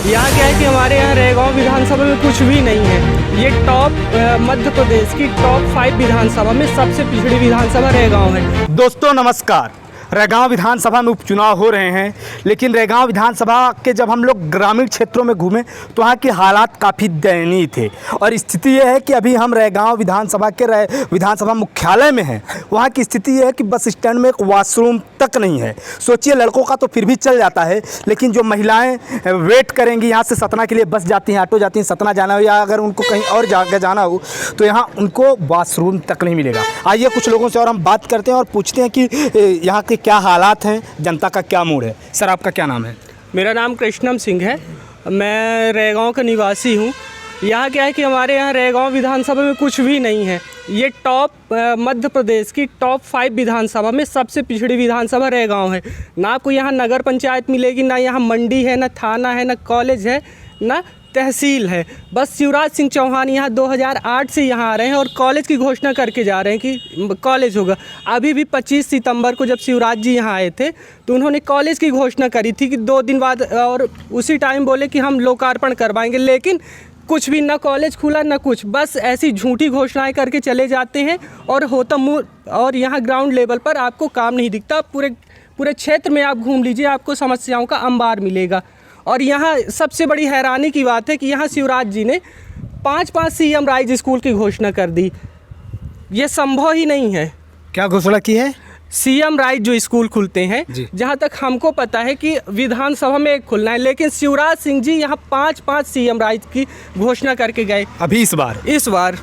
यहाँ क्या है कि हमारे यहाँ रैगांव विधानसभा में कुछ भी नहीं है। ये टॉप मध्य प्रदेश की टॉप 5 विधानसभा में सबसे पिछड़ी विधानसभा रैगांव है। दोस्तों नमस्कार। रैगांव विधानसभा में उपचुनाव हो रहे हैं, लेकिन रैगांव विधानसभा के जब हम लोग ग्रामीण क्षेत्रों में घूमे तो वहाँ के हालात काफ़ी दयनीय थे। और स्थिति ये है कि अभी हम रैगांव विधानसभा के विधानसभा मुख्यालय में हैं। वहाँ की स्थिति ये है कि बस स्टैंड में एक वॉशरूम तक नहीं है। सोचिए, लड़कों का तो फिर भी चल जाता है, लेकिन जो महिलाएं वेट करेंगी, यहाँ से सतना के लिए बस जाती हैं, ऑटो जाती हैं, सतना जाना हो या अगर उनको कहीं और जगह जाना हो तो यहाँ उनको वॉशरूम तक नहीं मिलेगा। आइए कुछ लोगों से और हम बात करते हैं और पूछते हैं कि यहाँ के क्या हालात हैं, जनता का क्या मूड है। सर, आपका क्या नाम है? मेरा नाम कृष्णम सिंह है। मैं रैगांव का निवासी हूँ। यहाँ क्या है कि हमारे यहाँ रैगांव विधानसभा में कुछ भी नहीं है। ये टॉप मध्य प्रदेश की टॉप 5 विधानसभा में सबसे पिछड़ी विधानसभा रैगांव है। ना कोई यहाँ नगर पंचायत मिलेगी, ना यहाँ मंडी है, ना थाना है, ना कॉलेज है, ना तहसील है। बस शिवराज सिंह चौहान यहाँ 2008 से यहाँ आ रहे हैं और कॉलेज की घोषणा करके जा रहे हैं कि कॉलेज होगा। अभी भी 25 सितंबर को जब शिवराज जी यहाँ आए थे तो उन्होंने कॉलेज की घोषणा करी थी कि 2 दिन बाद, और उसी टाइम बोले कि हम लोकार्पण करवाएंगे, लेकिन कुछ भी, ना कॉलेज खुला ना कुछ। बस ऐसी झूठी घोषणाएं करके चले जाते हैं और होता और यहाँ ग्राउंड लेवल पर आपको काम नहीं दिखता। पूरे क्षेत्र में आप घूम लीजिए, आपको समस्याओं का अंबार मिलेगा। और यहाँ सबसे बड़ी हैरानी की बात है कि यहाँ शिवराज जी ने 5-5 सीएम राइज स्कूल की घोषणा कर दी। ये संभव ही नहीं है। क्या घोषणा की है? सीएम राइज जो स्कूल खुलते हैं, जहाँ तक हमको पता है कि विधानसभा में एक खुलना है, लेकिन शिवराज सिंह जी यहाँ 5-5 सीएम राइज की घोषणा करके गए अभी इस बार।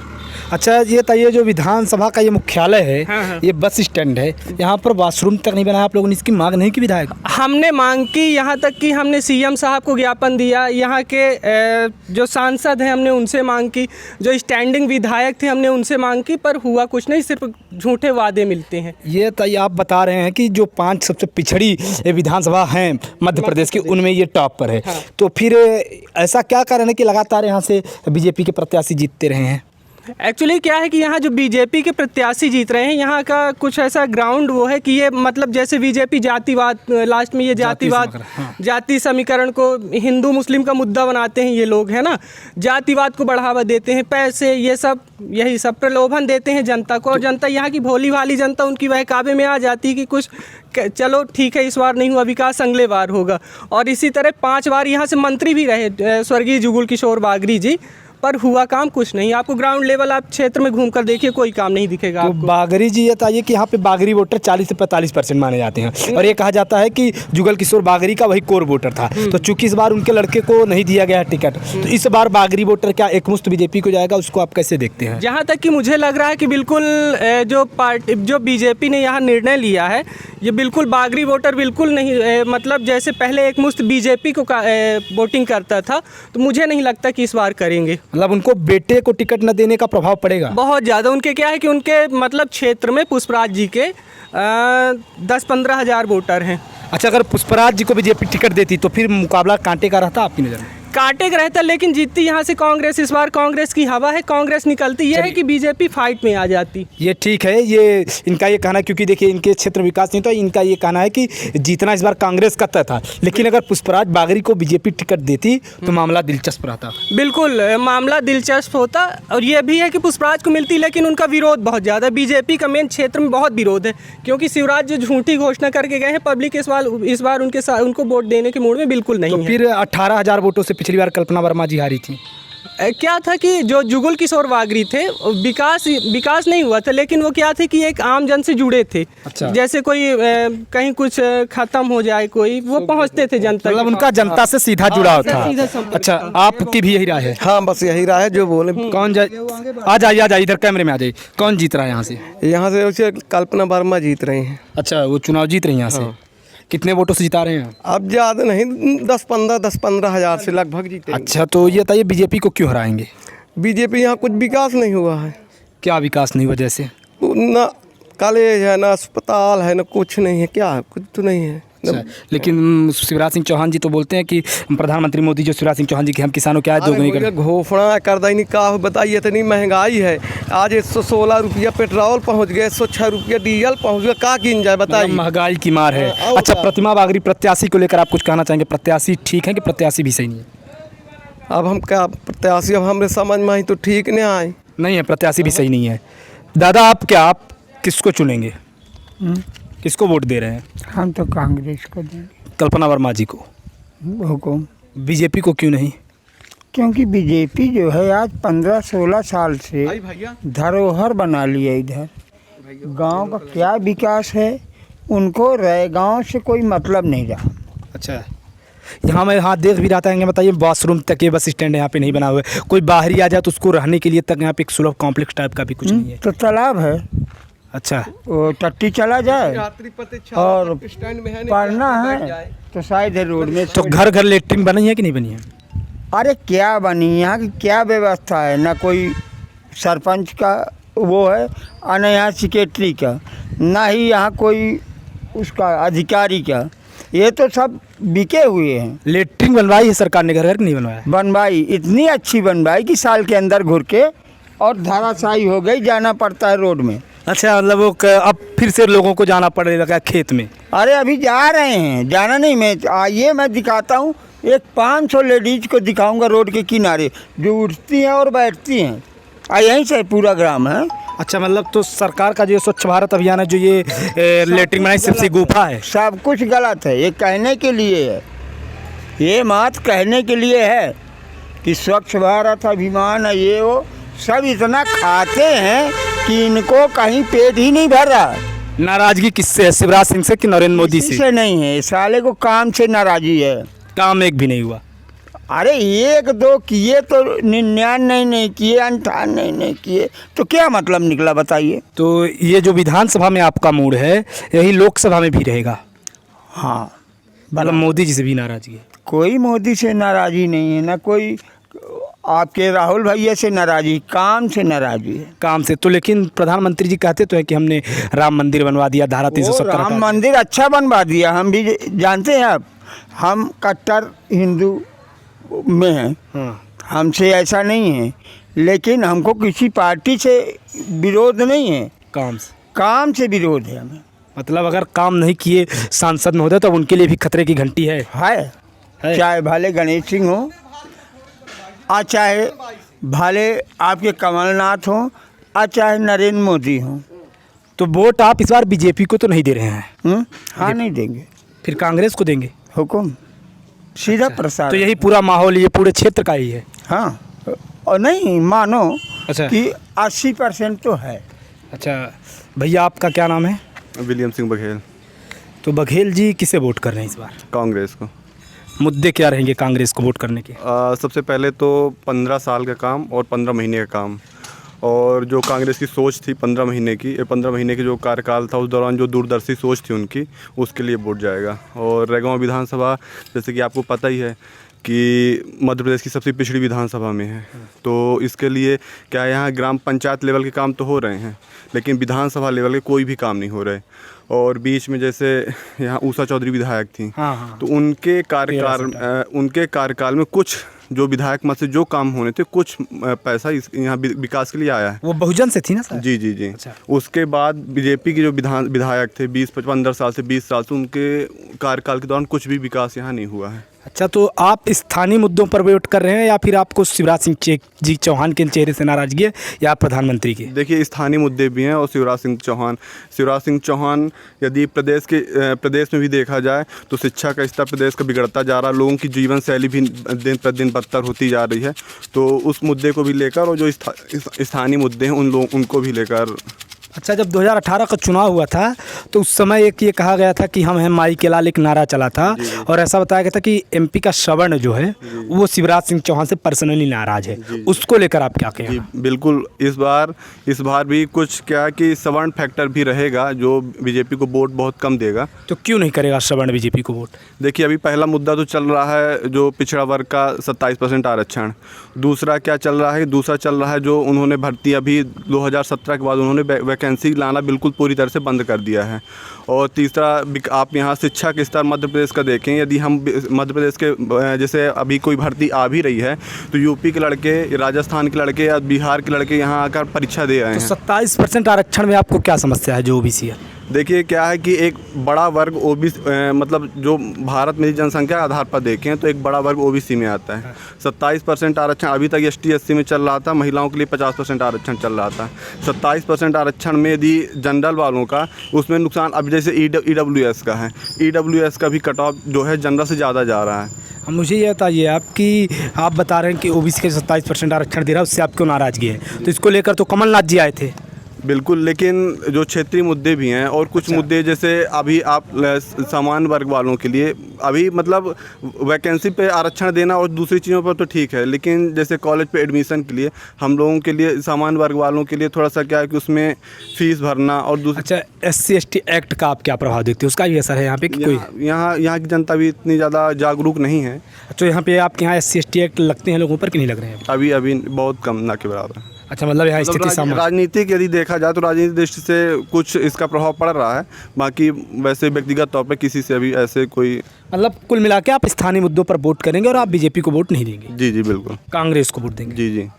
अच्छा, ये बताइए, जो विधानसभा का ये मुख्यालय है, हाँ। ये बस स्टैंड है, यहाँ पर वॉशरूम तक नहीं बनाया। आप लोगों ने इसकी मांग नहीं की? विधायक हमने मांग की, यहाँ तक कि हमने सीएम साहब को ज्ञापन दिया। यहाँ के जो सांसद हैं हमने उनसे मांग की, जो स्टैंडिंग विधायक थे हमने उनसे मांग की, पर हुआ कुछ नहीं, सिर्फ झूठे वादे मिलते हैं। ये तो आप बता रहे हैं कि जो 5 सबसे पिछड़ी विधानसभा हैं मध्य प्रदेश की, उनमें ये टॉप पर है। हाँ। तो फिर ऐसा क्या कारण है कि लगातार यहाँ से बीजेपी के प्रत्याशी जीतते रहे हैं? एक्चुअली क्या है कि यहाँ जो बीजेपी के प्रत्याशी जीत रहे हैं, यहाँ का कुछ ऐसा ग्राउंड वो है कि ये मतलब जैसे बीजेपी जातिवाद, लास्ट में ये जातिवाद, जाति समीकरण को हिंदू मुस्लिम का मुद्दा बनाते हैं ये लोग, है ना। जातिवाद को बढ़ावा देते हैं, पैसे, ये सब, यही सब प्रलोभन देते हैं जनता को। और जनता, यहाँ की भोली भाली जनता, उनकी बहकावे में आ जाती है कि कुछ चलो ठीक है, इस बार नहीं हुआ विकास, अगले बार होगा। और इसी तरह 5 बार यहाँ से मंत्री भी रहे स्वर्गीय जुगुल किशोर बागरी जी, पर हुआ काम कुछ नहीं। आपको ग्राउंड लेवल आप क्षेत्र में घूमकर देखिए, कोई काम नहीं दिखेगा आपको। बागरी जी, ये बताइए कि यहाँ पे बागरी वोटर 40 से 45% माने जाते हैं, और ये कहा जाता है कि जुगल किशोर बागरी का वही कोर वोटर था। तो चूंकि इस बार उनके लड़के को नहीं दिया गया टिकट, तो इस बार बागरी वोटर क्या एकमुश्त बीजेपी को जाएगा? उसको आप कैसे देखते हैं? जहाँ तक कि मुझे लग रहा है कि बिल्कुल जो बीजेपी ने यहाँ निर्णय लिया है, ये बिल्कुल बागरी वोटर बिल्कुल नहीं, मतलब जैसे पहले एकमुश्त बीजेपी को वोटिंग करता था, तो मुझे नहीं लगता कि इस बार करेंगे। मतलब उनको बेटे को टिकट न देने का प्रभाव पड़ेगा बहुत ज़्यादा। उनके क्या है कि उनके मतलब क्षेत्र में पुष्पराज जी के 10-15 हज़ार वोटर हैं। अच्छा, अगर पुष्पराज जी को बीजेपी टिकट देती तो फिर मुकाबला कांटे का रहता आपकी नज़र में? कांटे का रहता, लेकिन जीतती यहाँ से कांग्रेस। इस बार कांग्रेस की हवा है, कांग्रेस निकलती। ये है कि बीजेपी फाइट में आ जाती। ये ठीक है, ये इनका ये कहना, क्योंकि देखिए इनके क्षेत्र विकास नहीं, तो इनका ये कहना है कि जीतना इस बार कांग्रेस का तय था। लेकिन अगर पुष्पराज बागरी को बीजेपी टिकट देती तो मामला दिलचस्प रहता। बिल्कुल मामला दिलचस्प होता। और ये भी है कि पुष्पराज को मिलती, लेकिन उनका विरोध बहुत ज़्यादा, बीजेपी का मेन क्षेत्र में बहुत विरोध है, क्योंकि शिवराज जो झूठी घोषणा करके गए हैं, पब्लिक इस बार उनको वोट देने के मूड में बिल्कुल नहीं है। फिर 18,000 वोटों से पिछली बार कल्पना वर्मा जी हारी थी। क्या था कि जो जुगुल किशोर बागरी थे, विकास नहीं हुआ था, लेकिन वो क्या थे कि एक आम जन से जुड़े थे। अच्छा। जैसे कोई कहीं कुछ ख़त्म हो जाए, कोई वो पहुंचते थे जनता, मतलब उनका जनता से सीधा जुड़ाव था। अच्छा, आपकी भी यही राय है? हाँ, बस यही राय है जो बोले। कौन आ जाइए इधर कैमरे में आ जाइए। कौन जीत रहा है यहाँ से? यहाँ से कल्पना वर्मा जीत रही हैं। अच्छा, वो चुनाव जीत रही हैं यहाँ से। कितने वोटों से जिता रहे हैं? अब ज़्यादा नहीं, 10-15 हज़ार से लगभग जीते। अच्छा, तो ये बताइए बीजेपी को क्यों हराएंगे? बीजेपी यहाँ कुछ विकास नहीं हुआ है। क्या विकास नहीं हुआ? जैसे ना कॉलेज है, ना अस्पताल है, ना कुछ नहीं है। क्या है? कुछ तो नहीं है। अच्छा, लेकिन शिवराज सिंह चौहान जी तो बोलते हैं कि प्रधानमंत्री मोदी जो शिवराज सिंह चौहान जी की हम किसानों की आय दोगुनी कर घोषणा कर दी। का बताइए, इतनी महंगाई है। आज 116 रुपया पेट्रोल पहुंच गया, 106 रुपया डीजल पहुंच गया। का किन जाए बताइए? महंगाई की मार है। अच्छा, प्रतिमा बागरी प्रत्याशी को लेकर आप कुछ कहना चाहेंगे? प्रत्याशी ठीक है कि प्रत्याशी भी सही नहीं है? अब हम क्या प्रत्याशी, अब हमारे समझ में आई तो ठीक नहीं आए। नहीं है, प्रत्याशी भी सही नहीं है। दादा आप किसको चुनेंगे? किसको वोट दे रहे हैं? हम तो कांग्रेस को देंगे। कल्पना वर्मा जी को। हुकुम। बीजेपी को क्यों नहीं? क्योंकि बीजेपी जो है आज 15-16 साल से धरोहर बना लिया इधर। गांव का क्या विकास है, उनको गांव से कोई मतलब नहीं रहा। अच्छा, यहाँ देख भी रहा था, ये बताइए वॉशरूम तक, ये बस स्टैंड यहाँ पे नहीं बना हुआ है। कोई बाहरी आ जाए तो उसको रहने के लिए तक यहाँ पे एक सुलभ कॉम्प्लेक्स टाइप का भी कुछ नहीं है। तो तालाब है, अच्छा, वो टट्टी चला जाए और पढ़ना है तो शायद है रोड में। तो घर घर लेटरिन बनी है कि नहीं बनी है? अरे क्या बनी, यहाँ की क्या व्यवस्था है? ना कोई सरपंच का वो है और न यहाँ सेक्रेटरी का, ना ही यहाँ कोई उसका अधिकारी का। ये तो सब बिके हुए हैं। लेटरिन बनवाई है सरकार ने, घर घर नहीं बनवाया? बनवाई, इतनी अच्छी बनवाई कि साल के अंदर घुर के और धाराशायी हो गई, जाना पड़ता है रोड में। अच्छा, मतलब वो अब फिर से लोगों को जाना पड़ने लगा खेत में? अरे अभी जा रहे हैं, जाना नहीं, मैं आइए मैं दिखाता हूँ। एक 500 लेडीज को दिखाऊंगा रोड के किनारे, जो उठती हैं और बैठती हैं। यहीं से पूरा ग्राम है। अच्छा, मतलब तो सरकार का जो स्वच्छ भारत अभियान है, जो ये लेटरिन बनाई, सबसे गुफा है। सब कुछ गलत है, ये कहने के लिए है, ये बात कहने के लिए है कि स्वच्छ भारत अभियान है, ये वो सब इतना खाते हैं कि इनको कहीं पेट ही नहीं भर रहा। नाराजगी किससे है, शिवराज सिंह से कि नरेंद्र मोदी किसी से? से नहीं है, साले को काम से नाराजी है। काम एक भी नहीं हुआ? अरे 1-2 किए तो 99 नहीं किए, 98 नहीं किए, तो क्या मतलब निकला बताइए? तो ये जो विधानसभा में आपका मूड है, यही लोकसभा में भी रहेगा? हाँ, मतलब मोदी जी से भी नाराजगी है? कोई मोदी से नाराजी नहीं है, ना कोई आपके राहुल भैया से नाराजी, काम से नाराजी है। काम से तो, लेकिन प्रधानमंत्री जी कहते तो हैं कि हमने राम मंदिर बनवा दिया, धारा 370 राम मंदिर अच्छा बनवा दिया, हम भी जानते हैं। आप हम कट्टर हिंदू में हैं, हमसे ऐसा नहीं है, लेकिन हमको किसी पार्टी से विरोध नहीं है, काम से विरोध है हमें। मतलब अगर काम नहीं किए सांसद महोदय तो उनके लिए भी खतरे की घंटी है? चाहे भले गणेश सिंह हो, और चाहे भले आपके कमलनाथ हो, और चाहे नरेंद्र मोदी हो। तो वोट आप इस बार बीजेपी को तो नहीं दे रहे हैं? हाँ, नहीं देंगे। फिर कांग्रेस को देंगे? हुकुम, सीधा प्रसाद। तो यही पूरा माहौल ये पूरे क्षेत्र का ही है? हाँ, और नहीं मानो अच्छा कि 80% तो है। अच्छा भैया, आपका क्या नाम है? विलियम सिंह बघेल। तो बघेल जी किसे वोट कर रहे हैं इस बार? कांग्रेस को। मुद्दे क्या रहेंगे कांग्रेस को वोट करने के? सबसे पहले तो 15 साल का काम और 15 महीने का काम, और जो कांग्रेस की सोच थी 15 महीने की, 15 महीने की जो कार्यकाल था उस दौरान जो दूरदर्शी सोच थी उनकी, उसके लिए वोट जाएगा। और रैगांव विधानसभा, जैसे कि आपको पता ही है कि मध्य प्रदेश की सबसे पिछड़ी विधानसभा में है, तो इसके लिए क्या यहाँ ग्राम पंचायत लेवल के काम तो हो रहे हैं, लेकिन विधानसभा लेवल के कोई भी काम नहीं हो रहे। और बीच में जैसे यहाँ ऊषा चौधरी विधायक थी, तो उनके कार्यकाल में कुछ जो विधायक मत से जो काम होने थे, कुछ पैसा यहाँ विकास के लिए आया है। वो बहुजन से थी ना सर? जी जी जी। अच्छा। उसके बाद बीजेपी के जो विधायक थे 15 साल से 20 साल से, उनके कार्यकाल के दौरान कुछ भी विकास यहाँ नहीं हुआ है। अच्छा, तो आप स्थानीय मुद्दों पर वोट कर रहे हैं या फिर आपको शिवराज सिंह जी चौहान के चेहरे से नाराजगी है या प्रधानमंत्री की? देखिए, स्थानीय मुद्दे भी हैं और शिवराज सिंह चौहान यदि प्रदेश में भी देखा जाए तो शिक्षा का स्तर प्रदेश का बिगड़ता जा रहा, लोगों की जीवन शैली भी दिन प्रतिदिन बदतर होती जा रही है, तो उस मुद्दे को भी लेकर और जो स्थानीय मुद्दे हैं उनको भी लेकर। अच्छा, जब 2018 का चुनाव हुआ था तो उस समय एक ये कहा गया था कि हम हैं माई के लाल, एक नारा चला था, और ऐसा बताया गया था कि एमपी का श्रवण जो है वो शिवराज सिंह चौहान से पर्सनली नाराज है, उसको लेकर आप क्या कहें? बिल्कुल, इस बार भी कुछ क्या कि श्रवण फैक्टर भी रहेगा जो बीजेपी को वोट बहुत कम देगा। तो क्यों नहीं करेगा श्रवण बीजेपी को वोट? देखिए, अभी पहला मुद्दा तो चल रहा है जो पिछड़ा वर्ग का 27% आरक्षण। दूसरा क्या चल रहा है? दूसरा चल रहा है जो उन्होंने भर्ती अभी 2017 के बाद उन्होंने वैकेंसी लाना बिल्कुल पूरी तरह से बंद कर दिया है। और तीसरा, आप यहाँ शिक्षा के स्तर मध्य प्रदेश का देखें, यदि हम मध्य प्रदेश के जैसे अभी कोई भर्ती आ भी रही है तो यूपी के लड़के, राजस्थान के लड़के या बिहार के लड़के यहाँ आकर परीक्षा दे रहे हैं। तो 27% आरक्षण में आपको क्या समस्या है जो ओबीसी है? देखिए क्या है कि एक बड़ा वर्ग ओबीसी मतलब जो भारत में जनसंख्या के आधार पर देखें तो एक बड़ा वर्ग ओबीसी में आता है। 27% आरक्षण अभी तक ST SC में चल रहा था, महिलाओं के लिए 50% आरक्षण चल रहा था। 27% आरक्षण में यदि जनरल वालों का, उसमें नुकसान अब जैसे EWS का है, EWS का भी कट ऑफ जो है जनरल से ज़्यादा जा रहा है। अब मुझे ये बताइए आप बता रहे हैं कि ओबीसी के 27% आरक्षण दे रहा है, उससे आप क्यों नाराज़गी है? तो इसको लेकर तो कमलनाथ जी आए थे। बिल्कुल, लेकिन जो क्षेत्रीय मुद्दे भी हैं और कुछ मुद्दे जैसे अभी आप समान वर्ग वालों के लिए अभी मतलब वैकेंसी पे आरक्षण देना और दूसरी चीज़ों पर तो ठीक है, लेकिन जैसे कॉलेज पे एडमिशन के लिए हम लोगों के लिए समान वर्ग वालों के लिए थोड़ा सा क्या है कि उसमें फ़ीस भरना और अच्छा, SC ST एक्ट का आप क्या प्रभाव देखते हो? उसका भी असर है यहाँ पे कि कोई? यहाँ की जनता भी इतनी ज़्यादा जागरूक नहीं है। तो यहाँ पे आपके यहाँ SC ST एक्ट लगते हैं लोगों पर कि नहीं लग रहे हैं? अभी बहुत कम, ना के बराबर। अच्छा, मतलब यहाँ स्थिति सामान्य। राजनीतिक यदि देखा जाए तो राजनीतिक दृष्टि से कुछ इसका प्रभाव पड़ रहा है, बाकी वैसे व्यक्तिगत तौर पे किसी से अभी ऐसे कोई, मतलब कुल मिला के आप स्थानीय मुद्दों पर वोट करेंगे और आप बीजेपी को वोट नहीं देंगे? जी जी बिल्कुल, कांग्रेस को वोट देंगे? जी जी।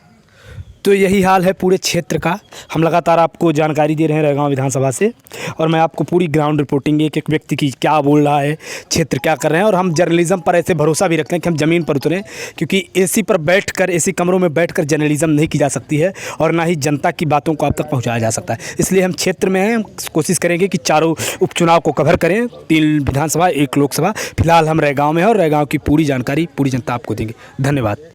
तो यही हाल है पूरे क्षेत्र का। हम लगातार आपको जानकारी दे रहे हैं रैगांव विधानसभा से, और मैं आपको पूरी ग्राउंड रिपोर्टिंग एक एक व्यक्ति की क्या बोल रहा है, क्षेत्र क्या कर रहे हैं, और हम जर्नलिज्म पर ऐसे भरोसा भी रखते हैं कि हम ज़मीन पर उतरें, क्योंकि एसी पर बैठकर, एसी कमरों में बैठकर जर्नलिज्म नहीं की जा सकती है और ना ही जनता की बातों को आप तक पहुँचाया जा सकता है। इसलिए हम क्षेत्र में हैं, हम कोशिश करेंगे कि चारों उपचुनाव को कवर करें, 3 विधानसभा 1 लोकसभा। फिलहाल हम रैगांव में हैं और रैगांव की पूरी जानकारी पूरी जनता आपको देंगे। धन्यवाद।